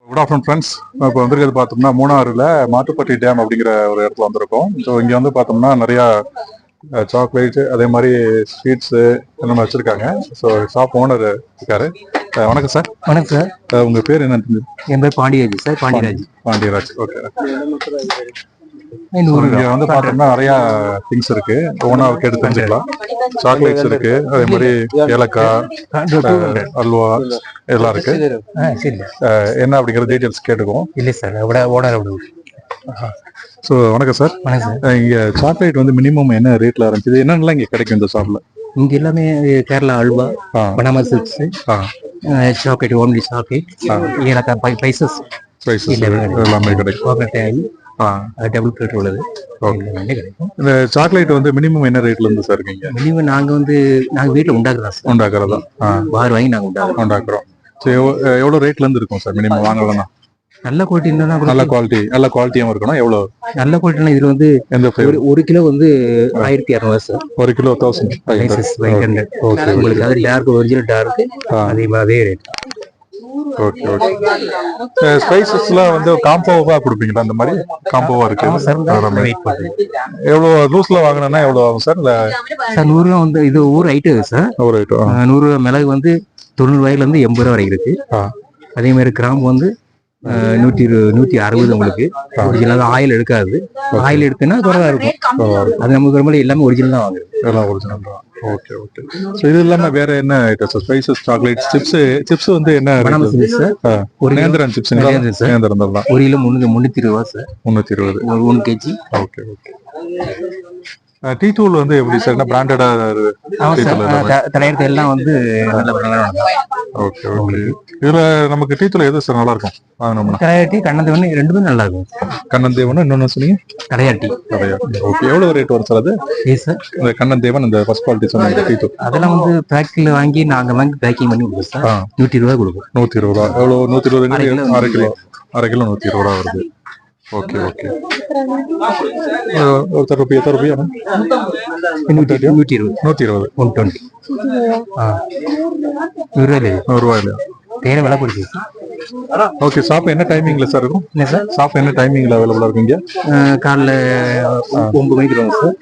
Good afternoon friends. இப்போ வந்திருக்கிறது பார்த்தோம்னா மூணாறுல மாட்டுப்பட்டி டேம் அப்படிங்கிற ஒரு இடத்துல வந்திருக்கோம். ஸோ இங்கே வந்து பார்த்தோம்னா நிறையா சாக்லேட் அதே மாதிரி ஸ்வீட்ஸு எல்லாமே வச்சுருக்காங்க. ஸோ ஷாப் ஓனர் இருக்காரு. வணக்கம் சார். வணக்கம் சார். உங்கள் பேர் என்னன்னு? என் பேர் பாண்டியராஜ் சார். பாண்டியராஜ். ஓகே. இங்கே வந்து பார்த்தோம்னா நிறையா திங்ஸ் இருக்கு. ஒவ்வொன்றா கேட்டு தெரிஞ்சுக்கலாம். சாக்லேட்ஸ் இருக்கு, அதே மாதிரி ஏலக்காய், அல்வா எல்லாம் இருக்கு. என்ன அப்படிங்கிற டீட்டெயில்ஸ் கேட்டுக்குவோம். இல்லை சார், ஓனர். ஸோ வணக்கம் சார். வணக்கம் சார். இங்கே சாக்லேட் வந்து மினிமம் என்ன ரேட்ல ஆரம்பிச்சது, என்னென்னலாம் இங்கே கிடைக்கும் இந்த ஷாப்ல? இங்கே எல்லாமே Kerala halwa, Panama silks, chocolate, only chocolate, ஏலக்காய், பைசஸ் எல்லாமே கிடைக்கும். டபுள் பிளேட் உள்ளது கிடைக்கும். இந்த சாக்லேட் வந்து மினிமம் என்ன ரேட்ல இருந்து சார் இருக்கீங்க? மினிமம் நாங்கள் வீட்டில் உண்டாக்குறதா பார் வாங்கி நாங்கள் உண்டாக்குறோம். எவ்வளோ ரேட்ல இருந்து இருக்கும் சார் மினிமம் வாங்கலாம்? நல்ல குவாலிட்டி இருந்தா நல்ல குவாலிட்டியாவும் இருக்கணும். எவ்வளவு நல்ல குவாலிட்டினா இதுல வந்து ஒரு கிலோ வந்து 1200 சார். ஒரு கிலோ 1500. உங்களுக்கு அது டார்க், ஒரிஜினல் டார்க், அதே ரேட். Okay okay. ஸ்பைசஸ்லாம் வந்து காம்போவா கொடுப்பீங்களா? அந்த மாதிரி காம்போவா இருக்கு சார். எவ்வளோ லூஸ்ல வாங்கினா எவ்வளோ ஆகும் சார்? சார் 100 ரூபா வந்து இது ஊர் ஐட்டம் சார். ஒரு ஐட்டம் 100 ரூபா. மிளகு வந்து 90 ரூபாயில இருந்து 80 ரூபா வரைக்கும் இருக்கு. அதே மாதிரி கிராம்பு வந்து 160 உங்களுக்கு. ஒரிஜினல் ஆயில் எடுக்காது. ஆயில் எடுத்தேன்னா குறைவா இருக்கும். அது நமக்கு ரொம்ப எல்லாமே ஒரிஜினல் தான் வாங்குது. எல்லாம் ஒரிஜினல் தான். Okay okay. ஸோ இது இல்லாம வேற என்ன item sir? Spices, chocolate, chips வந்து என்ன? ஒரு நேந்திரன் சிப்ஸ். நேந்திரன் தான். ஒரு கிலோ 320 ரூபா sir. 320. 1 KG. Okay okay. Tea தூள் வந்து எப்படி சார்? என்ன பிராண்டடா? தலையெடுத்து எல்லாம் வந்து நல்ல பிராண்டடா. Okay okay. இதுல நமக்கு டீ தூள் எது சார் நல்லா இருக்கும் வாங்கணும்னா? கடையாட்டி, கண்ணந்தேவன் ரெண்டுமே நல்லா இருக்கும். கண்ணந்தேவன் இன்னொன்னு சொன்னீங்க? கடையாட்டி. ஓகே. எவ்வளவு ரேட் வரும் சார் அது? சார் இந்த கண்ணந்தேவன் இந்த ஃபர்ஸ்ட் குவாலிட்டி சொன்ன டீ தூள் அதெல்லாம் வந்து பேக்கில் வாங்கி நாங்கள் வாங்கி பேக்கிங் பண்ணி கொடுப்போம் சார். 120 ரூபா கொடுப்போம். 120 ரூபா. எவ்வளோ? 120 அரை கிலோ 120 ரூபா வருது. Okay okay. எத்தனை ரூபாய்? 120. 120. 100 ரூபாய். தேர விலை பிடிச்சி. ஓகே. ஷாப் என்ன டைமிங்ல சார் இருக்கும்? என்ன சார்? ஷாப் என்ன டைமிங்ல அவைலபிளா இருக்குங்க? காலைல 9 மணிக்கு வரும் சார்.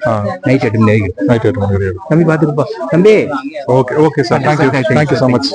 நைட் 8 மணி வரைக்கும். நைட் 8 மணி வரைக்கும். தம்பி பார்த்துக்குப்பா தம்பி. Okay okay sir. Thank you so much.